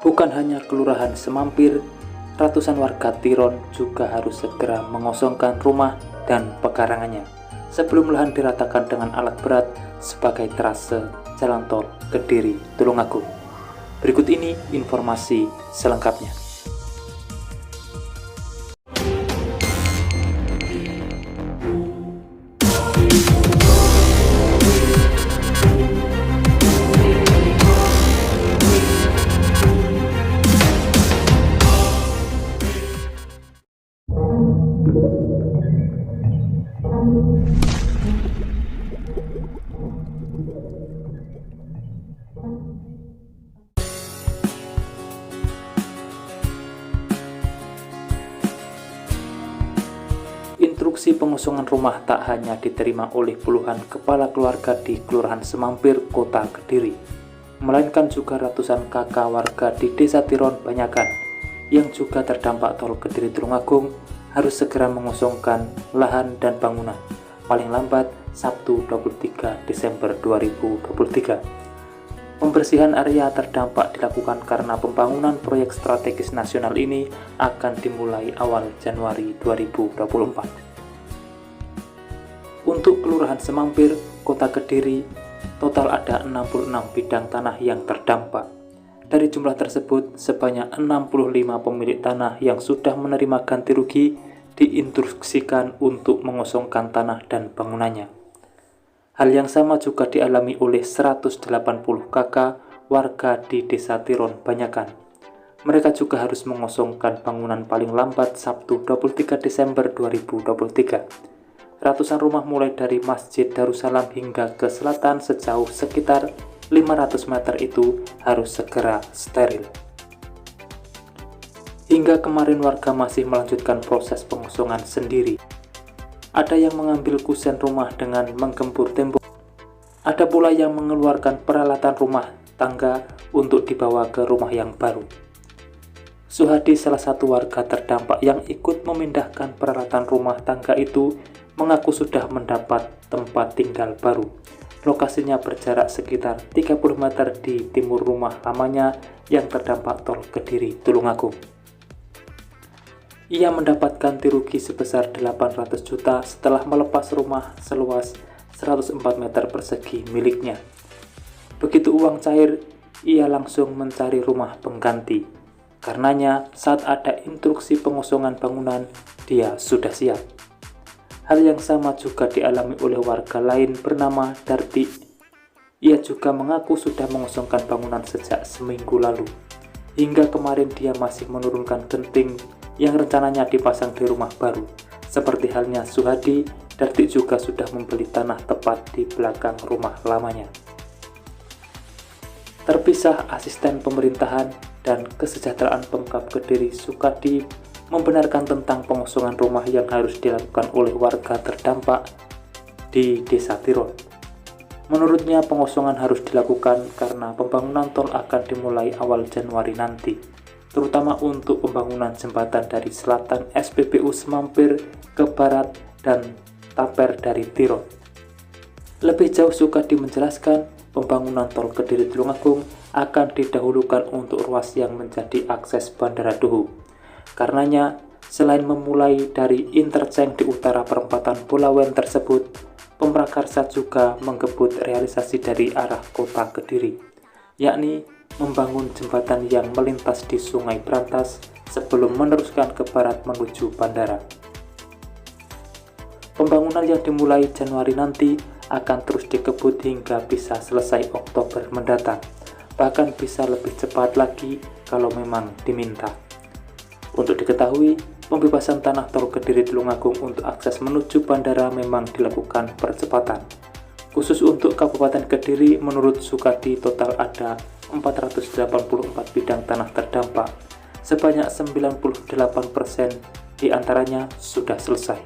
Bukan hanya Kelurahan Semampir, ratusan warga Tiron juga harus segera mengosongkan rumah dan pekarangannya sebelum lahan diratakan dengan alat berat sebagai trase jalan tol Kediri Tulungagung. Berikut ini informasi selengkapnya. Instruksi pengosongan rumah tak hanya diterima oleh puluhan kepala keluarga di Kelurahan Semampir, Kota Kediri, melainkan juga ratusan kakak warga di Desa Tiron Banyakan yang juga terdampak tol Kediri Tulungagung harus segera mengosongkan lahan dan bangunan paling lambat Sabtu 23 Desember 2023. Pembersihan area terdampak dilakukan karena pembangunan proyek strategis nasional ini akan dimulai awal Januari 2024. Untuk Kelurahan Semampir, Kota Kediri, total ada 66 bidang tanah yang terdampak. Dari jumlah tersebut, sebanyak 65 pemilik tanah yang sudah menerima ganti rugi diinstruksikan untuk mengosongkan tanah dan bangunannya. Hal yang sama juga dialami oleh 180 kakak warga di Desa Tiron Banyakan. Mereka juga harus mengosongkan bangunan paling lambat Sabtu 23 Desember 2023. Ratusan rumah mulai dari Masjid Darussalam hingga ke selatan sejauh sekitar 500 meter itu harus segera steril. Hingga kemarin warga masih melanjutkan proses pengosongan sendiri. Ada yang mengambil kusen rumah dengan menggempur tembok. Ada pula yang mengeluarkan peralatan rumah tangga untuk dibawa ke rumah yang baru. Suhadi, salah satu warga terdampak yang ikut memindahkan peralatan rumah tangga itu, mengaku sudah mendapat tempat tinggal baru. Lokasinya berjarak sekitar 30 meter di timur rumah lamanya yang terdampak tol Kediri Tulungagung. Ia mendapat ganti rugi sebesar 800 juta setelah melepas rumah seluas 104 meter persegi miliknya. Begitu uang cair, ia langsung mencari rumah pengganti. Karenanya, saat ada instruksi pengosongan bangunan, dia sudah siap. Hal yang sama juga dialami oleh warga lain bernama Darti. Ia juga mengaku sudah mengosongkan bangunan sejak seminggu lalu. Hingga kemarin dia masih menurunkan genting yang rencananya dipasang di rumah baru. Seperti halnya Suhadi, Darti juga sudah membeli tanah tepat di belakang rumah lamanya. Terpisah, Asisten Pemerintahan dan Kesejahteraan Pemkab Kediri Sukadi membenarkan tentang pengosongan rumah yang harus dilakukan oleh warga terdampak di Desa Tiron. Menurutnya, pengosongan harus dilakukan karena pembangunan tol akan dimulai awal Januari nanti, terutama untuk pembangunan jembatan dari selatan SPBU Semampir ke barat dan Taper dari Tiron. Lebih jauh, Sukadi menjelaskan pembangunan tol Kediri Tulungagung akan didahulukan untuk ruas yang menjadi akses Bandara Duhu. Karenanya, selain memulai dari interchange di utara perempatan Bolawen tersebut, Pemrakarsa juga menggebut realisasi dari arah Kota Kediri, yakni membangun jembatan yang melintas di Sungai Brantas sebelum meneruskan ke barat menuju bandara. Pembangunan yang dimulai Januari nanti akan terus dikebut hingga bisa selesai Oktober mendatang, bahkan bisa lebih cepat lagi kalau memang diminta. Untuk diketahui, pembebasan tanah tol Kediri Tulungagung untuk akses menuju bandara memang dilakukan percepatan. Khusus untuk Kabupaten Kediri, menurut Sukadi total ada 484 bidang tanah terdampak. Sebanyak 98% diantaranya sudah selesai.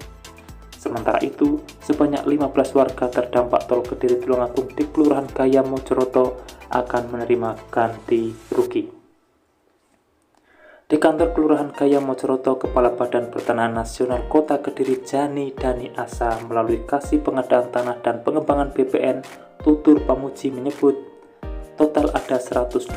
Sementara itu, sebanyak 15 warga terdampak tol Kediri Tulungagung di Kelurahan Gayam Mojoroto akan menerima ganti rugi. Di kantor Kelurahan Gayam Mojoroto, Kepala Badan Pertanahan Nasional Kota Kediri Jani Dani Asa melalui Kasih Pengadaan Tanah dan Pengembangan BPN Tutur Pamuji menyebut total ada 121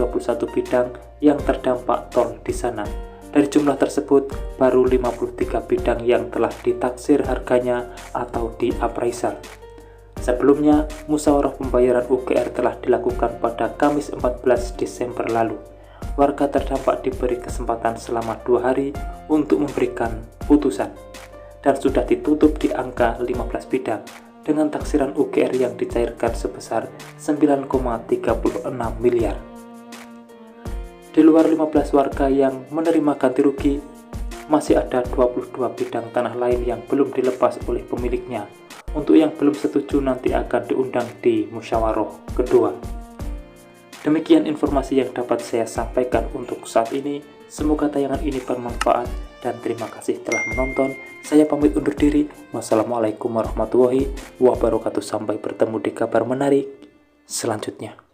bidang yang terdampak tol di sana. Dari jumlah tersebut, baru 53 bidang yang telah ditaksir harganya atau diappraisal. Sebelumnya, musyawarah pembayaran UGR telah dilakukan pada Kamis 14 Desember lalu. Warga terdampak diberi kesempatan selama 2 hari untuk memberikan putusan, dan sudah ditutup di angka 15 bidang dengan taksiran UGR yang dicairkan sebesar 9,36 miliar. Di luar 15 warga yang menerima ganti rugi, masih ada 22 bidang tanah lain yang belum dilepas oleh pemiliknya. Untuk yang belum setuju nanti akan diundang di musyawarah kedua. Demikian informasi yang dapat saya sampaikan untuk saat ini. Semoga tayangan ini bermanfaat dan terima kasih telah menonton. Saya pamit undur diri. Wassalamualaikum warahmatullahi wabarakatuh. Sampai bertemu di kabar menarik selanjutnya.